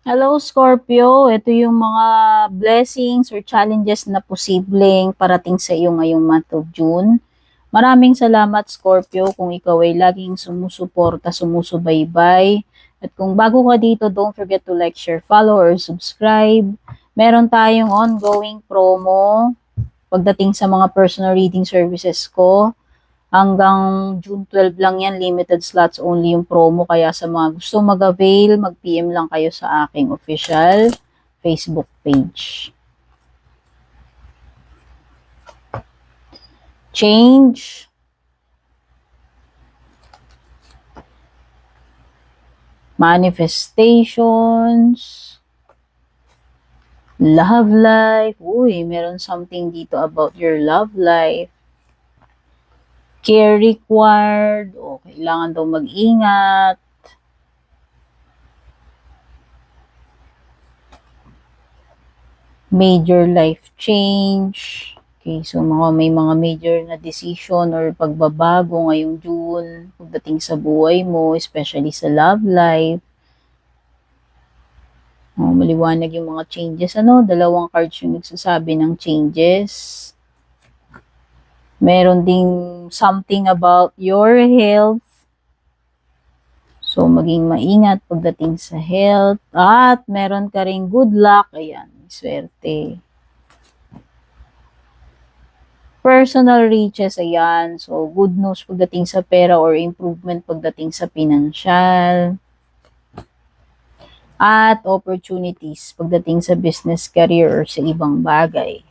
Hello, Scorpio. Ito yung mga blessings or challenges na posibleng parating sa iyo ngayong month of June. Maraming salamat, Scorpio, kung ikaw ay laging sumusuporta, sumusubaybay. At kung bago ka dito, don't forget to like, share, follow, or subscribe. Meron tayong ongoing promo pagdating sa mga personal reading services ko. Hanggang June 12 lang yan, limited slots only yung promo. Kaya sa mga gusto mag-avail, mag-PM lang kayo sa aking official Facebook page. Change, manifestations, love life. Uy, meron something dito about your love life. Care required. O, kailangan daw mag-ingat. Major life change. Okay, so may mga major na decision or pagbabago ngayong June pagdating sa buhay mo, especially sa love life. Maliwanag yung mga changes. Dalawang cards yung nagsasabi ng changes. Meron ding something about your health. So, maging maingat pagdating sa health. At meron ka ring good luck. Ayan, swerte. Personal riches, ayan. So, good news pagdating sa pera or improvement pagdating sa financial. At opportunities pagdating sa business, career, or sa ibang bagay.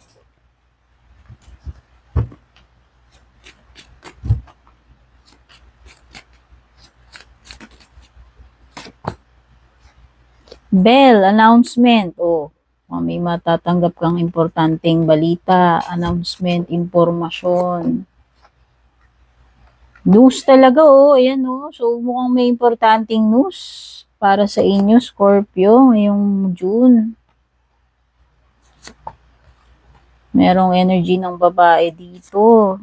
Bell, announcement. May matatanggap kang importanteng balita, announcement, impormasyon. News talaga, ayan, So, mukhang may importanteng news para sa inyo, Scorpio, ngayong June. Merong energy ng babae dito.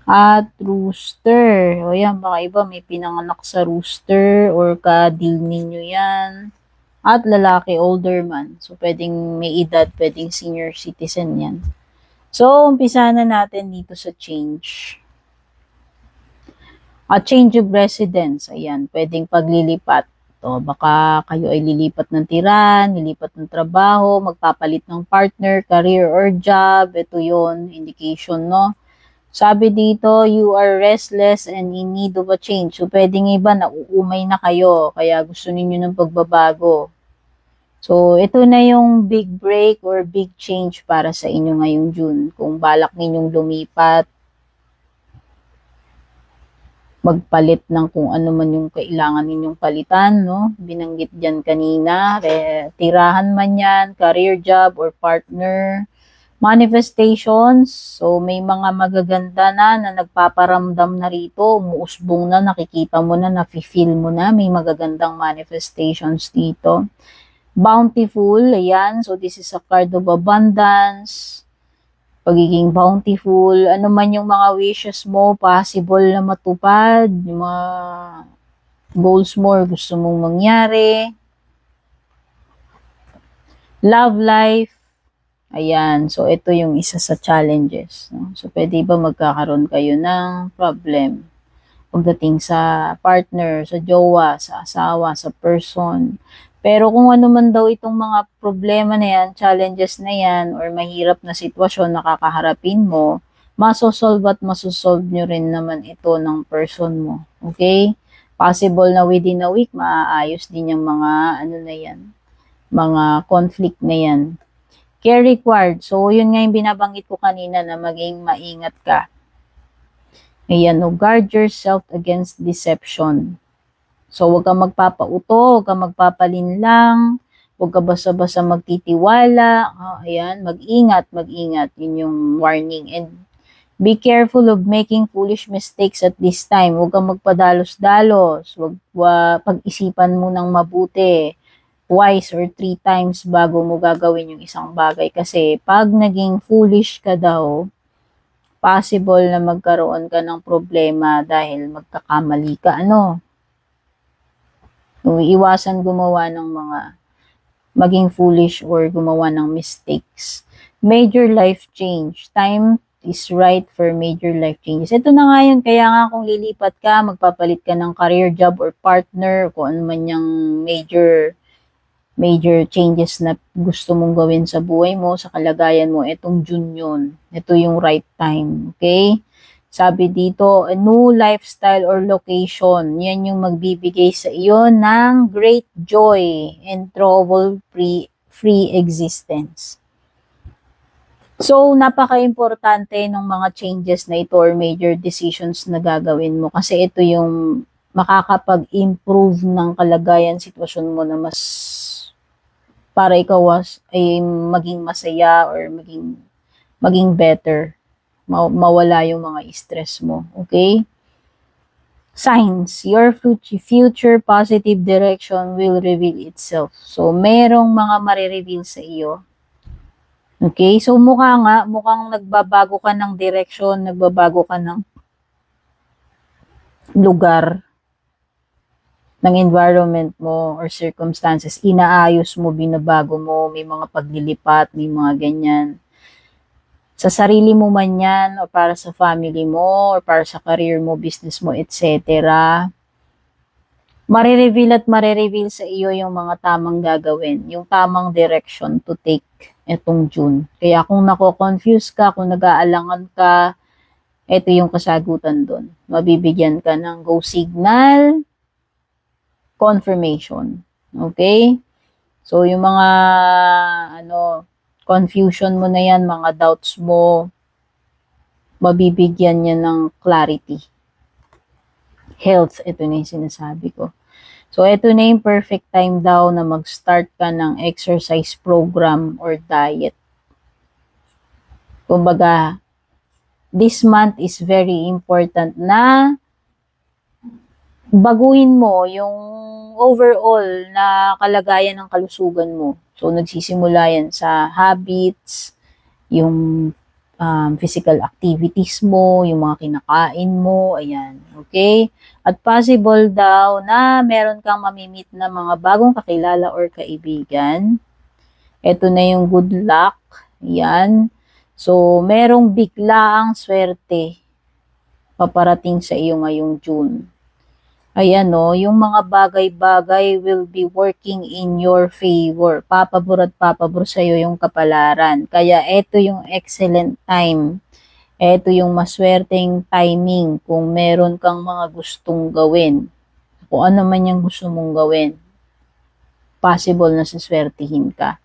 At rooster. O yan, baka iba may pinanganak sa rooster or ka-deal ninyo yan. At lalaki, older man. So, pwedeng may edad, pwedeng senior citizen yan. So, umpisa na natin dito sa change. A change of residence. Ayan, pwedeng paglilipat. Baka kayo ay lilipat ng tiran, lilipat ng trabaho, magpapalit ng partner, career, or job. Ito yon indication, Sabi dito, you are restless and in need of a change. So, pwedeng iba, nauumay na kayo, kaya gusto ninyo ng pagbabago. So, ito na yung big break or big change para sa inyo ngayong June. Kung balak ninyong lumipat, magpalit ng kung ano man yung kailangan ninyong palitan, Binanggit dyan kanina, tirahan man yan, career job or partner, manifestations. So, may mga magaganda na nagpaparamdam na rito, umuusbong na, nakikita mo na, nafe-feel mo na, may magagandang manifestations dito. Bountiful, ayan. So, this is a card of abundance. Pagiging bountiful. Ano man yung mga wishes mo, possible na matupad. Yung mga goals mo, gusto mong mangyari. Love life. Ayan. So, ito yung isa sa challenges. So, pwede ba magkakaroon kayo ng problem pagdating sa partner, sa jowa, sa asawa, sa person. Pero kung ano man daw itong mga problema na yan, challenges na yan, or mahirap na sitwasyon na kakaharapin mo, masosolve at masosolve nyo rin naman ito ng person mo. Okay? Possible na within a week, maaayos din yung mga, mga conflict na yan. Care required. So, yun nga yung binabanggit ko kanina na maging maingat ka. Ayan, guard yourself against deception. So, huwag kang magpapauto, huwag kang magpapalinlang, huwag ka basta-basta magtitiwala. Ayan, mag-ingat. Yun yung warning. And be careful of making foolish mistakes at this time. Huwag kang magpadalos-dalos. Pag-isipan mo ng mabuti. Twice or 3 times bago mo gagawin yung isang bagay. Kasi pag naging foolish ka daw, possible na magkaroon ka ng problema dahil magkakamali ka. So, iwasan gumawa ng maging foolish or gumawa ng mistakes. Major life change. Time is right for major life changes. Ito na nga yun. Kaya nga kung lilipat ka, magpapalit ka ng career, job, or partner, kung ano man yung major changes na gusto mong gawin sa buhay mo, sa kalagayan mo, itong June yun. Ito yung right time. Okay? Sabi dito, a new lifestyle or location. Yan yung magbibigay sa iyo ng great joy and trouble-free existence. So, napaka-importante ng mga changes na ito or major decisions na gagawin mo kasi ito yung makakapag-improve ng kalagayan, sitwasyon mo na mas para ikaw ay maging masaya or maging better. Mawala yung mga stress mo. Okay? Signs, your future positive direction will reveal itself. So, merong mga marireveal sa iyo. Okay? So, mukhang nagbabago ka ng direction, nagbabago ka ng lugar, ng environment mo or circumstances. Inaayos mo, binabago mo, may mga paglilipat, may mga ganyan. Sa sarili mo man yan, o para sa family mo, or para sa career mo, business mo, etc. Marireveal sa iyo yung mga tamang gagawin, yung tamang direction to take etong June. Kaya kung nako-confuse ka, kung nag-aalangan ka, ito yung kasagutan doon. Mabibigyan ka ng go signal, confirmation. Okay? So, yung mga confusion mo na yan, mga doubts mo, mabibigyan niya ng clarity. Health, ito na yung sinasabi ko. So, ito na yung perfect time daw na mag-start ka ng exercise program or diet. Kumbaga, this month is very important na baguhin mo yung overall na kalagayan ng kalusugan mo. So, nagsisimula yan sa habits, yung physical activities mo, yung mga kinakain mo, ayan, okay? At possible daw na meron kang mamimit na mga bagong kakilala or kaibigan. Ito na yung good luck, ayan. So, merong biglaang swerte paparating sa iyo ngayong June. Ayan o, yung mga bagay-bagay will be working in your favor. Papabor at papabor sa'yo yung kapalaran. Kaya ito yung excellent time. Ito yung maswerteng timing kung meron kang mga gustong gawin. Kung ano man yung gusto mong gawin, possible na saswertihin ka.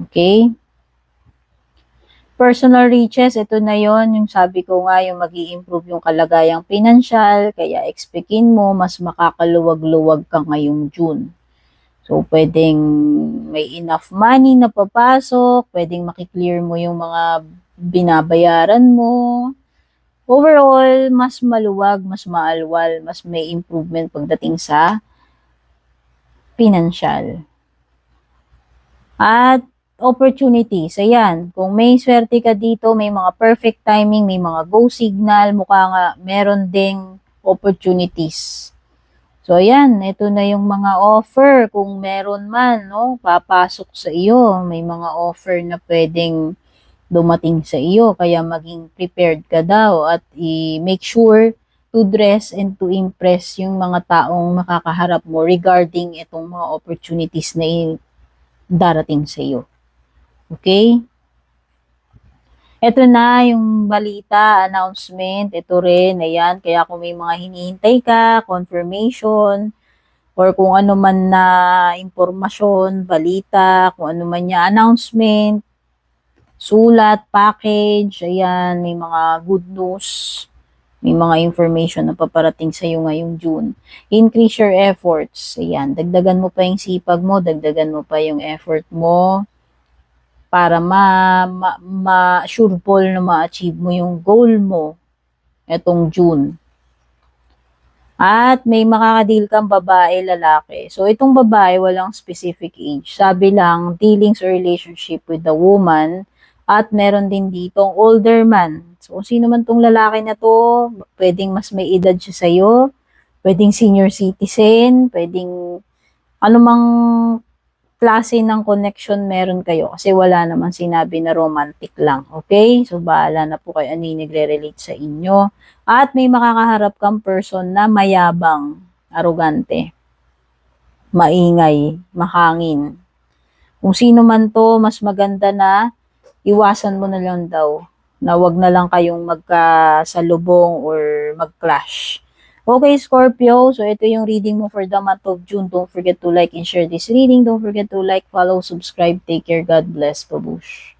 Okay? Personal riches, ito na yon yung sabi ko nga, yung mag-i-improve yung kalagayang pinansyal, kaya expectin mo, mas makakaluwag-luwag ka ngayong June. So, pwedeng may enough money na papasok, pwedeng makiklear mo yung mga binabayaran mo. Overall, mas maluwag, mas maalwal, mas may improvement pagdating sa pinansyal. At opportunities. Ayan, kung may swerte ka dito, may mga perfect timing, may mga go signal, mukha nga meron ding opportunities. So, ayan, ito na yung mga offer. Kung meron man, no, papasok sa iyo. May mga offer na pwedeng dumating sa iyo. Kaya maging prepared ka daw at i-make sure to dress and to impress yung mga taong makakaharap mo regarding itong mga opportunities na darating sa iyo. Okay? Ito na yung balita, announcement. Ito rin, ayan. Kaya kung may mga hinihintay ka, confirmation, or kung ano man na impormasyon, balita, kung ano man niya, announcement, sulat, package, ayan, may mga good news, may mga information na paparating sa iyo ngayong June. Increase your efforts. Ayan, dagdagan mo pa yung sipag mo, dagdagan mo pa yung effort mo, para sure ball na ma-achieve mo yung goal mo etong June. At may makakadil kang babae, lalaki. So, itong babae, walang specific age. Sabi lang, dealings or relationship with the woman. At meron din ditong older man. So, kung sino man tong lalaki na to, pwedeng mas may edad siya sa'yo. Pwedeng senior citizen, pwedeng anumang klase ng connection meron kayo kasi wala naman sinabi na romantic lang. Okay? So, bahala na po kayo ano yung nagre-relate sa inyo. At may makakaharap kang person na mayabang, arugante, maingay, mahangin. Kung sino man to, mas maganda na iwasan mo na lang daw na wag na lang kayong magkasalubong or mag-clash. Okay, Scorpio. So, ito yung reading mo for the month of June. Don't forget to like and share this reading. Don't forget to like, follow, subscribe. Take care. God bless. Babush.